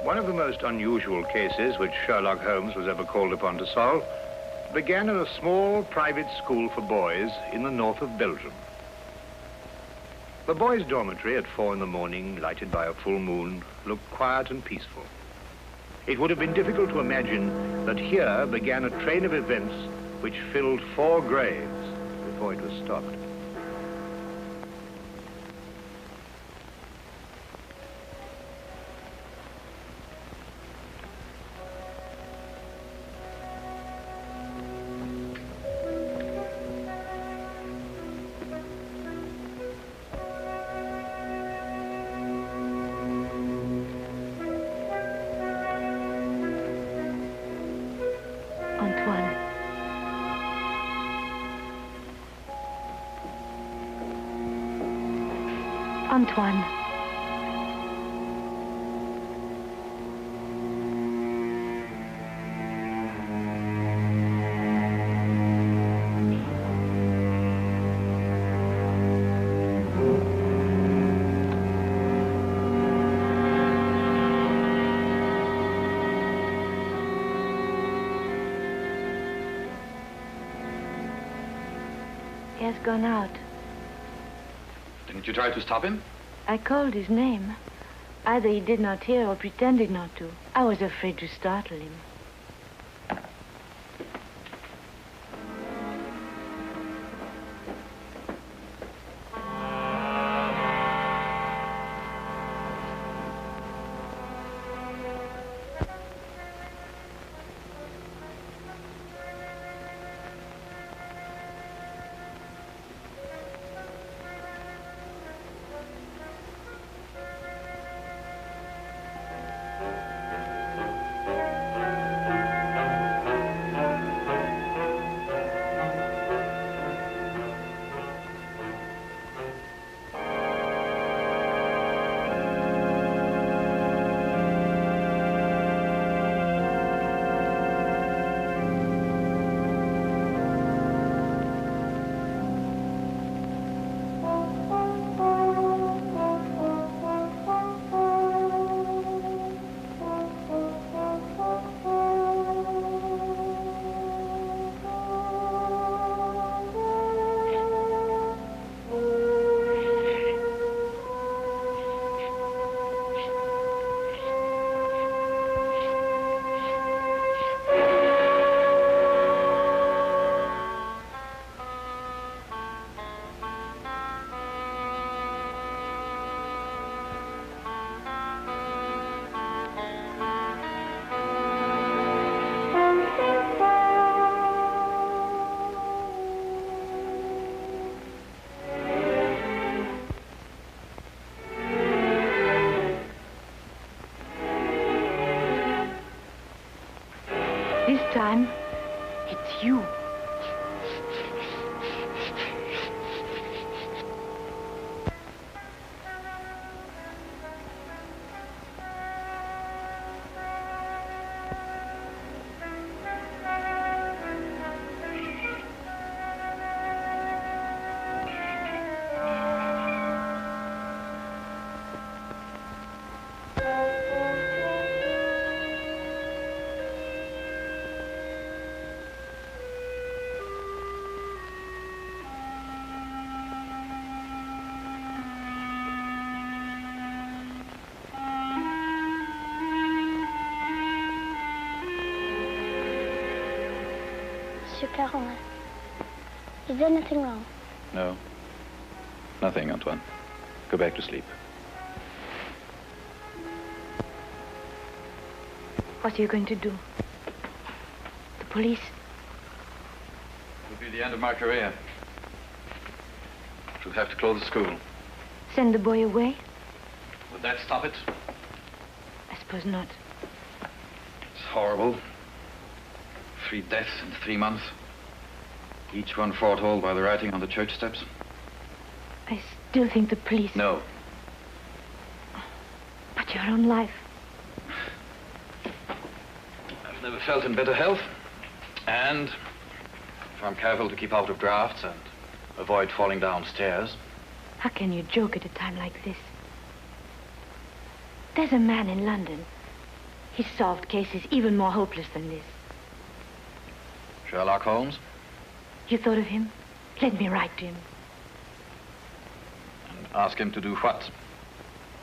One of the most unusual cases which Sherlock Holmes was ever called upon to solve began in a small private school for boys in the north of Belgium. The boys' dormitory at 4 in the morning, lighted by a full moon, looked quiet and peaceful. It would have been difficult to imagine that here began a train of events which filled 4 graves before it was stopped. Antoine. He has gone out. Didn't you try to stop him? I called his name. Either he did not hear or pretended not to. I was afraid to startle him. This time, it's you. Monsieur Caron, is there nothing wrong? No. Nothing, Antoine. Go back to sleep. What are you going to do? The police? It will be the end of my career. Should have to close the school. Send the boy away? Would that stop it? I suppose not. It's horrible. 3 deaths in 3 months. Each one foretold by the writing on the church steps. I still think the police... No. But your own life... I've never felt in better health. And if I'm careful to keep out of drafts and avoid falling downstairs... How can you joke at a time like this? There's a man in London He's solved cases even more hopeless than this. Sherlock Holmes? You thought of him? Let me write to him. And ask him to do what?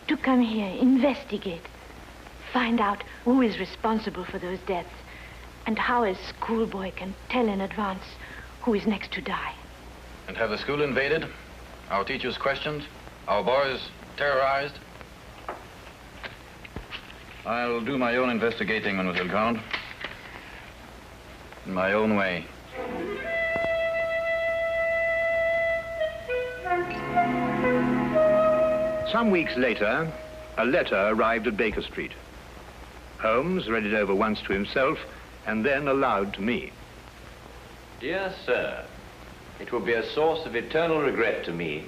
To come here, investigate. Find out who is responsible for those deaths and how a schoolboy can tell in advance who is next to die. And have the school invaded? Our teachers questioned? Our boys terrorized? I'll do my own investigating, Mademoiselle Grande. In my own way. Some weeks later, a letter arrived at Baker Street. Holmes read it over once to himself and then aloud to me. Dear sir, it will be a source of eternal regret to me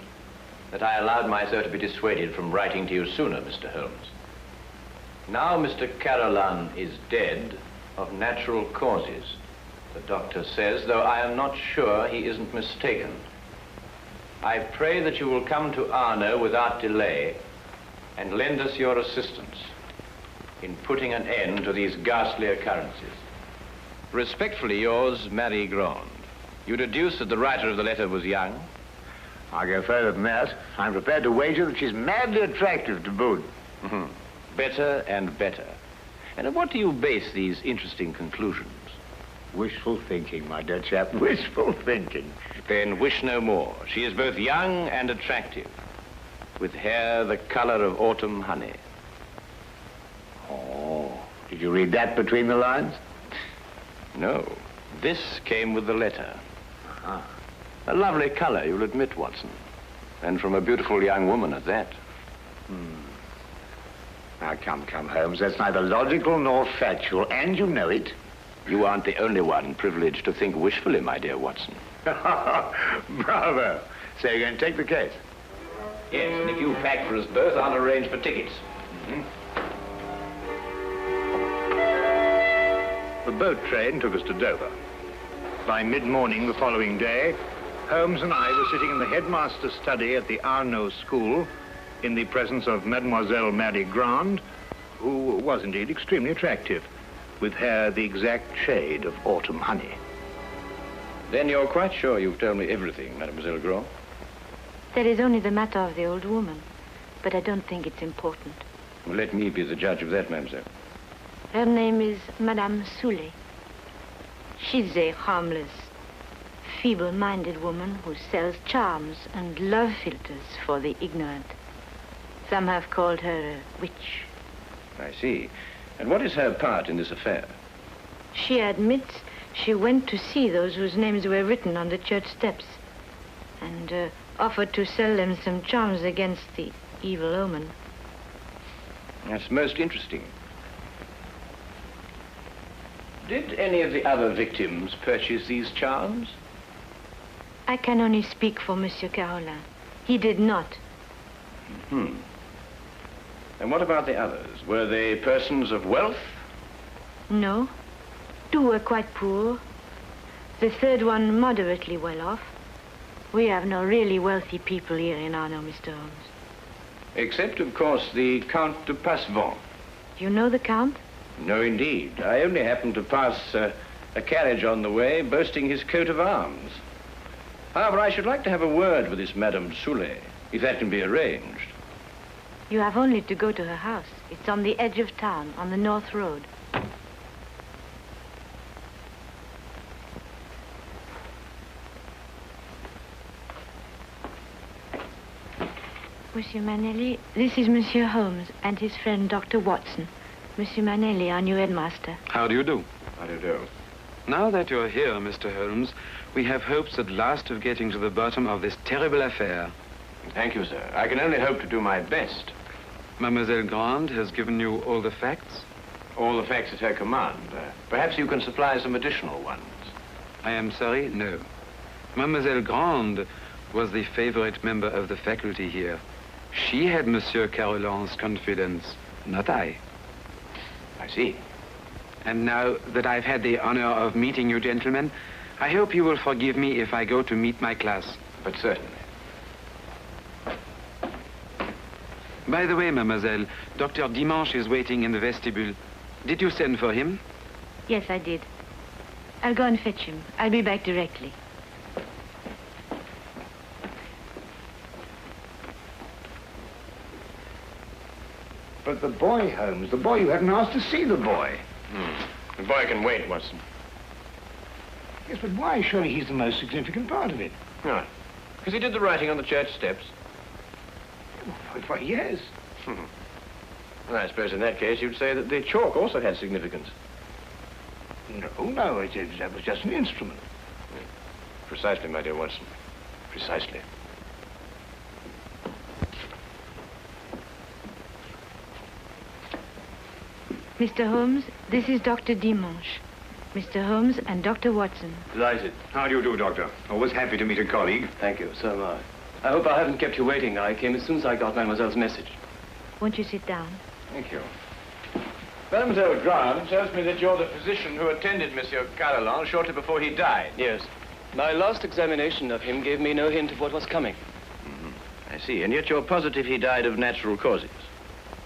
that I allowed myself to be dissuaded from writing to you sooner, Mr. Holmes. Now Mr. Carolan is dead of natural causes, the doctor says, though I am not sure he isn't mistaken. I pray that you will come to Arno without delay and lend us your assistance in putting an end to these ghastly occurrences. Respectfully yours, Marion Crawford. You deduce that the writer of the letter was young? I'll go further than that. I'm prepared to wager that she's madly attractive to boot. Better and better. And on what do you base these interesting conclusions? Wishful thinking, my dear chap. Wishful thinking. Then wish no more. She is both young and attractive, with hair the color of autumn honey. Oh, did you read that between the lines? No. This came with the letter. A lovely color, you'll admit, Watson. And from a beautiful young woman at that. Now, come, Holmes. That's neither logical nor factual, and you know it. You aren't the only one privileged to think wishfully, my dear Watson. Bravo. So you're going to take the case? Yes, and if you pack for us both, I'll arrange for tickets. The boat train took us to Dover. By mid-morning the following day, Holmes and I were sitting in the headmaster's study at the Arno School in the presence of Mademoiselle Marion Crawford, who was indeed extremely attractive, with hair the exact shade of autumn honey. Then you're quite sure you've told me everything, Mademoiselle Crawford? That is only the matter of the old woman, but I don't think it's important. Well, let me be the judge of that, mademoiselle. Her name is Madame Soulet. She's a harmless, feeble-minded woman who sells charms and love philters for the ignorant. Some have called her a witch. I see. And what is her part in this affair? She admits she went to see those whose names were written on the church steps and offered to sell them some charms against the evil omen. That's most interesting. Did any of the other victims purchase these charms? I can only speak for Monsieur Carolan. He did not. And what about the others? Were they persons of wealth? No. Two were quite poor. The third one moderately well off. We have no really wealthy people here in Arno, Mr. Holmes. Except, of course, the Count de Passevant. You know the Count? No, indeed. I only happened to pass a carriage on the way boasting his coat of arms. However, I should like to have a word with this Madame Soulet, if that can be arranged. You have only to go to her house. It's on the edge of town, on the North Road. Monsieur Manelli, this is Monsieur Holmes and his friend Dr. Watson. Monsieur Manelli, our new headmaster. How do you do? How do you do? Now that you're here, Mr. Holmes, we have hopes at last of getting to the bottom of this terrible affair. Thank you, sir. I can only hope to do my best. Mademoiselle Grande has given you all the facts? All the facts at her command. Perhaps you can supply some additional ones. I am sorry, no. Mademoiselle Grande was the favorite member of the faculty here. She had Monsieur Carolan's confidence, not I. I see. And now that I've had the honor of meeting you gentlemen, I hope you will forgive me if I go to meet my class. But certainly. By the way, mademoiselle, Dr. Dimanche is waiting in the vestibule. Did you send for him? Yes, I did. I'll go and fetch him. I'll be back directly. But the boy, Holmes, the boy, you hadn't asked to see the boy. The boy can wait, Watson. Yes, but why? Surely he's the most significant part of it. No, because he did the writing on the church steps. Why, yes. Well, I suppose in that case you'd say that the chalk also had significance. No, that was just an instrument. Precisely, my dear Watson. Precisely. Mr. Holmes, this is Dr. Dimanche. Mr. Holmes and Dr. Watson. Delighted. How do you do, Doctor? Always happy to meet a colleague. Thank you, so am I. I hope I haven't kept you waiting. I came as soon as I got Mademoiselle's message. Won't you sit down? Thank you. Mademoiselle Durand tells me that you're the physician who attended Monsieur Carolan shortly before he died. Yes. My last examination of him gave me no hint of what was coming. I see, and yet you're positive he died of natural causes.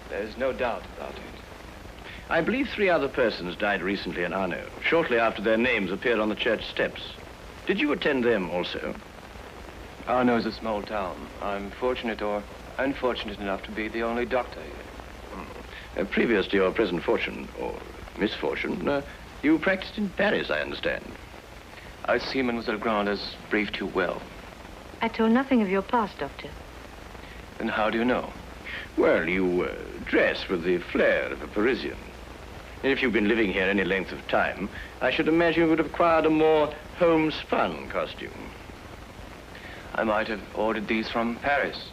There's no doubt about it. I believe 3 other persons died recently in Arno, shortly after their names appeared on the church steps. Did you attend them also? Arno is a small town. I'm fortunate or unfortunate enough to be the only doctor here. Previous to your present fortune, or misfortune, you practiced in Paris, I understand. I see Mademoiselle Grand has briefed you well. I told nothing of your past, Doctor. Then how do you know? Well, you dress with the flair of a Parisian. And if you've been living here any length of time, I should imagine you would have acquired a more homespun costume. I might have ordered these from Paris.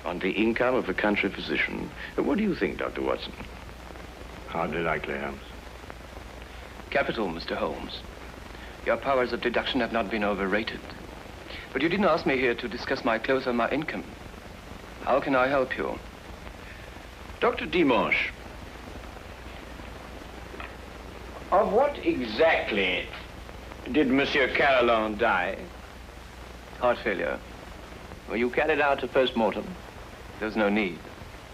On the income of a country physician, what do you think, Dr. Watson? Hardly likely, Holmes. Capital, Mr. Holmes. Your powers of deduction have not been overrated. But you didn't ask me here to discuss my clothes or my income. How can I help you? Dr. Dimanche, of what exactly did Monsieur Carolan die? Heart failure. Were you carried out a post-mortem? There's no need.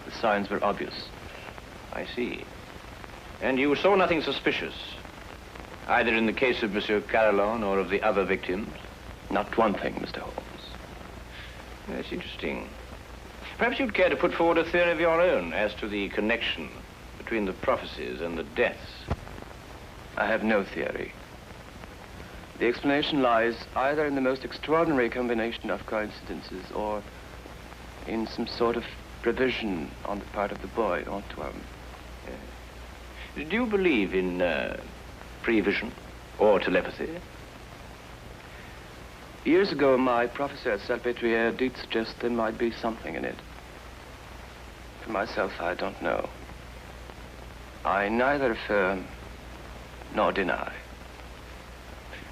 The signs were obvious. I see. And you saw nothing suspicious, either in the case of Monsieur Carolan or of the other victims? Not one thing, Mr. Holmes. That's interesting. Perhaps you'd care to put forward a theory of your own as to the connection between the prophecies and the deaths. I have no theory. The explanation lies either in the most extraordinary combination of coincidences or in some sort of prevision on the part of the boy, Antoine. Do you believe in prevision or telepathy? Years ago, my professor at Salpêtrière did suggest there might be something in it. For myself, I don't know. I neither affirm nor deny.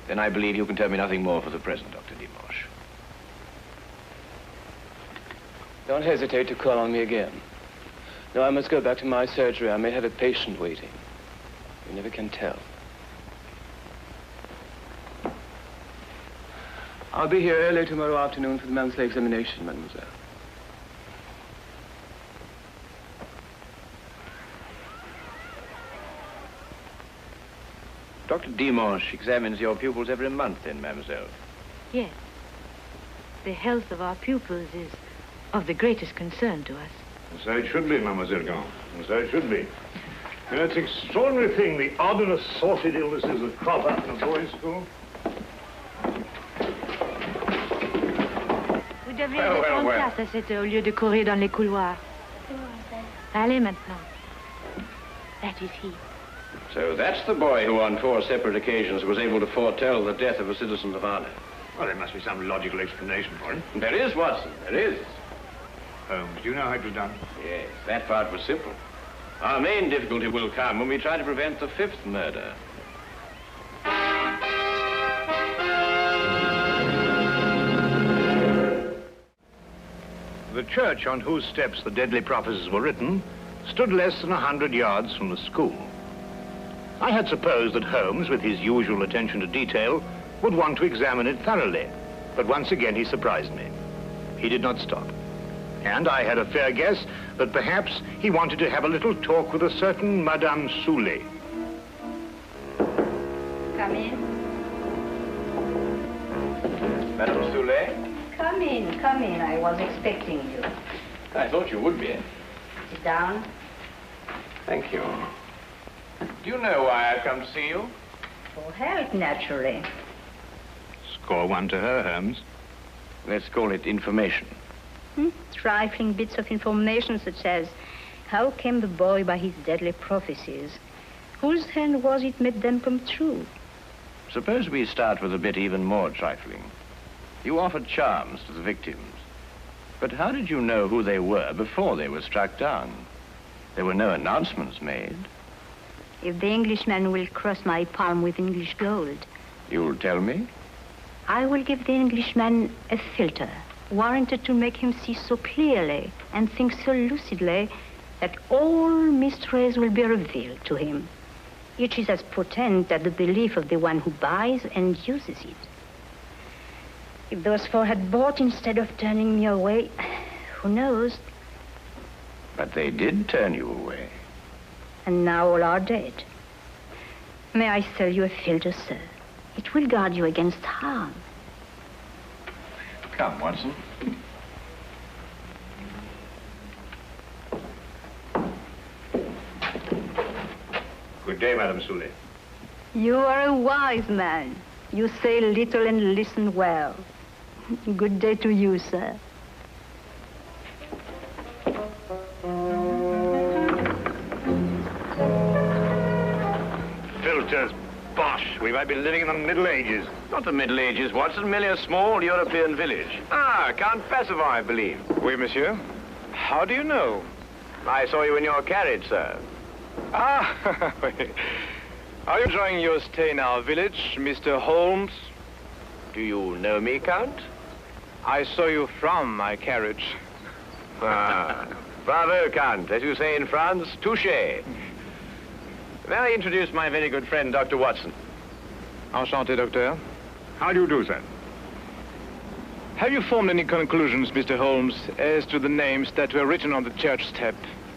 Then I believe you can tell me nothing more for the present, Dr. Dimanche. Don't hesitate to call on me again. No, I must go back to my surgery. I may have a patient waiting. You never can tell. I'll be here early tomorrow afternoon for the monthly examination, mademoiselle. Dr. Dimanche examines your pupils every month, then, mademoiselle? Yes. The health of our pupils is of the greatest concern to us. And so it should be, Mademoiselle Gant. And so it should be. You know, it's an extraordinary thing, the odd and assorted illnesses that crop up in a boys' school. Vous devriez prendre place à cette heure au lieu de courir dans les couloirs. Allez maintenant. That is he. So that's the boy who on 4 separate occasions was able to foretell the death of a citizen of Arno. Well, there must be some logical explanation for it. There is, Watson, there is. Holmes, do you know how it was done? Yes, that part was simple. Our main difficulty will come when we try to prevent the 5th murder. The church on whose steps the deadly prophecies were written stood less than 100 yards from the school. I had supposed that Holmes, with his usual attention to detail, would want to examine it thoroughly, but once again he surprised me. He did not stop. And I had a fair guess that perhaps he wanted to have a little talk with a certain Madame Soulet. Come in. Madame Soulet? Come in, come in. I was expecting you. I thought you would be. Sit down. Thank you. Do you know why I've come to see you? For health, naturally. Score one to her, Holmes. Let's call it information. Trifling bits of information such as how came the boy by his deadly prophecies? Whose hand was it made them come true? Suppose we start with a bit even more trifling. You offered charms to the victims. But how did you know who they were before they were struck down? There were no announcements made. If the Englishman will cross my palm with English gold, You'll tell me? I will give the Englishman a filter, warranted to make him see so clearly and think so lucidly that all mysteries will be revealed to him. Each is as potent as the belief of the one who buys and uses it. If those four had bought instead of turning me away, who knows? But they did turn you away. And now all are dead. May I sell you a filter, sir? It will guard you against harm. Come, Watson. Good day, Madame Soulet. You are a wise man. You say little and listen well. Good day to you, sir. Filters, bosh. We might be living in the Middle Ages. Not the Middle Ages, Watson, merely a small European village. Ah, Count Passavant, I believe. Oui, monsieur. How do you know? I saw you in your carriage, sir. Ah, are you enjoying your stay in our village, Mr. Holmes? Do you know me, Count? I saw you from my carriage. Ah, bravo, Count. As you say in France, touché. May I introduce my very good friend, Dr. Watson? Enchanté, docteur. How do you do, sir? Have you formed any conclusions, Mr. Holmes, as to the names that were written on the church step?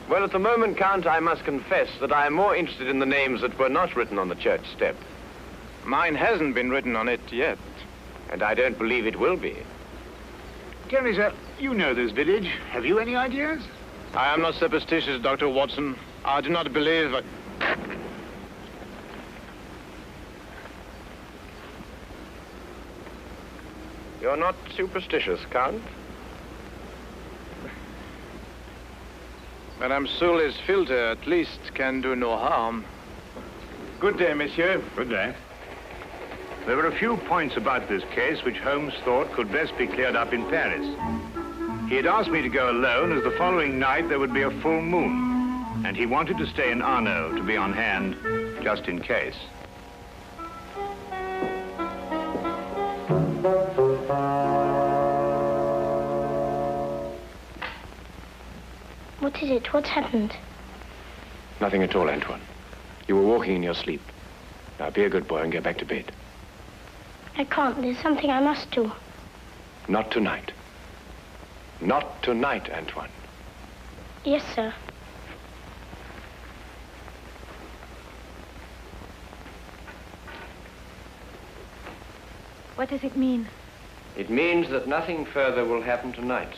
Well, at the moment, Count, I must confess that I am more interested in the names that were not written on the church step. Mine hasn't been written on it yet. And I don't believe it will be. Tell me, sir, you know this village. Have you any ideas? I am not superstitious, Dr. Watson. I do not believe... You're not superstitious, Count? Madame Soulet's filter, at least, can do no harm. Good day, monsieur. Good day. There were a few points about this case which Holmes thought could best be cleared up in Paris. He had asked me to go alone, as the following night there would be a full moon, and he wanted to stay in Arno to be on hand, just in case. What is it? What's happened? Nothing at all, Antoine. You were walking in your sleep. Now, be a good boy and get back to bed. I can't. There's something I must do. Not tonight. Not tonight, Antoine. Yes, sir. What does it mean? It means that nothing further will happen tonight.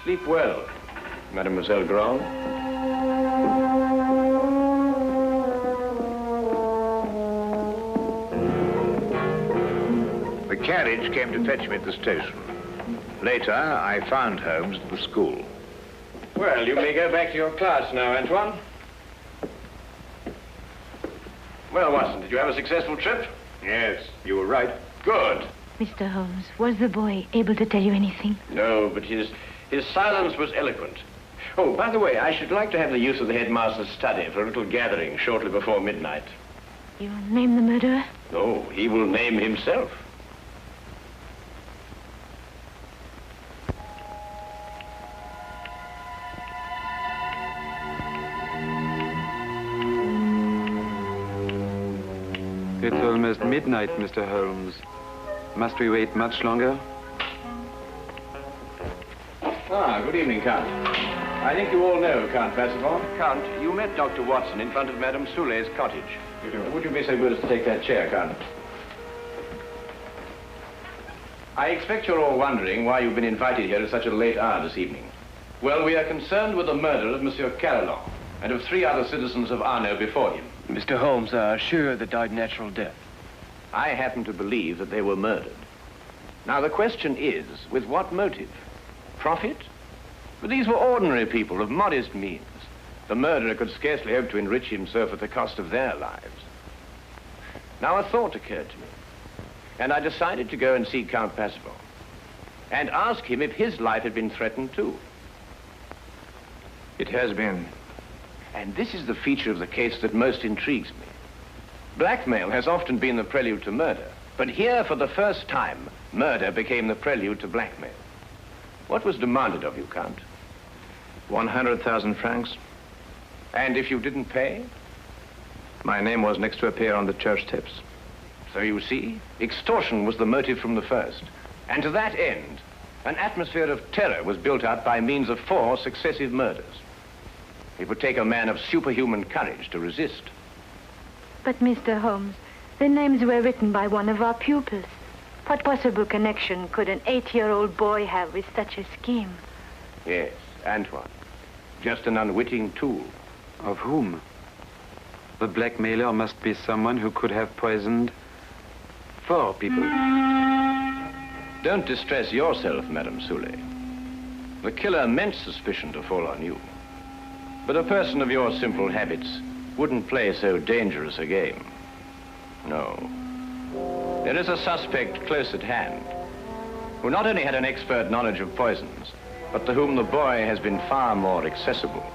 Sleep well, Mademoiselle Grand. The carriage came to fetch me at the station. Later, I found Holmes at the school. Well, you may go back to your class now, Antoine. Well, Watson, did you have a successful trip? Yes, you were right. Good. Mr. Holmes, was the boy able to tell you anything? No, but his silence was eloquent. Oh, by the way, I should like to have the use of the headmaster's study for a little gathering shortly before midnight. You'll name the murderer? No, he will name himself. It's almost midnight, Mr. Holmes. Must we wait much longer? Ah, good evening, Count. I think you all know Count Passavant. Count, you met Dr. Watson in front of Madame Soulet's cottage. Would you be so good as to take that chair, Count? I expect you're all wondering why you've been invited here at such a late hour this evening. Well, we are concerned with the murder of Monsieur Carolan and of 3 other citizens of Arno before him. Mr. Holmes, sure they died natural death. I happen to believe that they were murdered. Now, the question is, with what motive? Profit? But these were ordinary people of modest means. The murderer could scarcely hope to enrich himself at the cost of their lives. Now, a thought occurred to me, and I decided to go and see Count Passavant and ask him if his life had been threatened too. It has been. And this is the feature of the case that most intrigues me. Blackmail has often been the prelude to murder, but here, for the first time, murder became the prelude to blackmail. What was demanded of you, Count? 100,000 francs. And if you didn't pay? My name was next to appear on the church steps. So you see, extortion was the motive from the first. And to that end, an atmosphere of terror was built up by means of 4 successive murders. It would take a man of superhuman courage to resist. But, Mr. Holmes, the names were written by one of our pupils. What possible connection could an 8-year-old boy have with such a scheme? Yes, Antoine. Just an unwitting tool. Of whom? The blackmailer must be someone who could have poisoned 4 people. Don't distress yourself, Madame Soulet. The killer meant suspicion to fall on you. But a person of your simple habits wouldn't play so dangerous a game. No. There is a suspect close at hand, who not only had an expert knowledge of poisons, but to whom the boy has been far more accessible.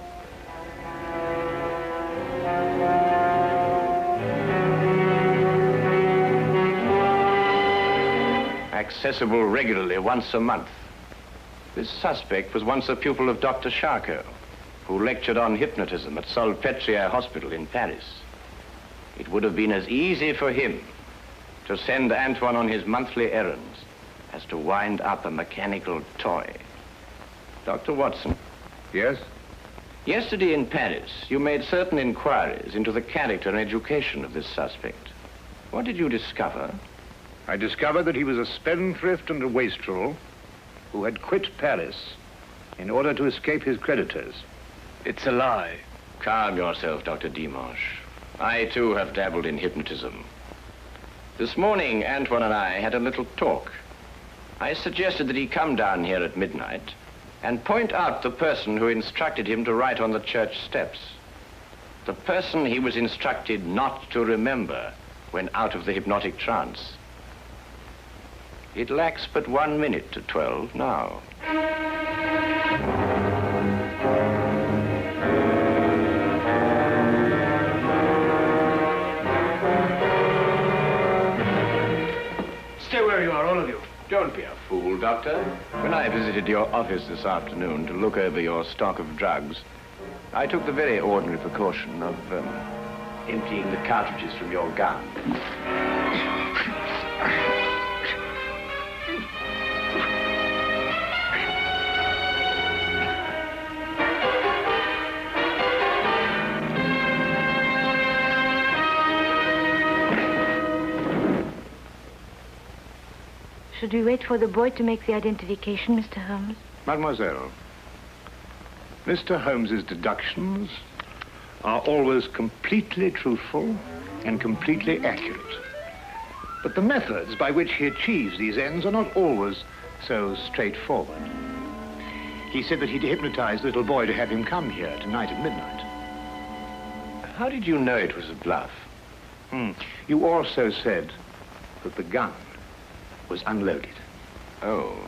Accessible regularly once a month. This suspect was once a pupil of Dr. Charcot, who lectured on hypnotism at Salpêtrière Hospital in Paris. It would have been as easy for him to send Antoine on his monthly errands as to wind up a mechanical toy. Dr. Watson. Yes? Yesterday in Paris, you made certain inquiries into the character and education of this suspect. What did you discover? I discovered that he was a spendthrift and a wastrel who had quit Paris in order to escape his creditors. It's a lie. Calm yourself, Dr. Dimanche. I, too, have dabbled in hypnotism. This morning, Antoine and I had a little talk. I suggested that he come down here at midnight and point out the person who instructed him to write on the church steps. The person he was instructed not to remember when out of the hypnotic trance. It lacks but 1 minute to 12 now. Stay where you are, all of you. Don't be a fool, Doctor. When I visited your office this afternoon to look over your stock of drugs, I took the very ordinary precaution of emptying the cartridges from your gun. Should we wait for the boy to make the identification, Mr. Holmes? Mademoiselle, Mr. Holmes's deductions are always completely truthful and completely accurate. But the methods by which he achieves these ends are not always so straightforward. He said that he'd hypnotized the little boy to have him come here tonight at midnight. How did you know it was a bluff? You also said that the gun was unloaded. Oh,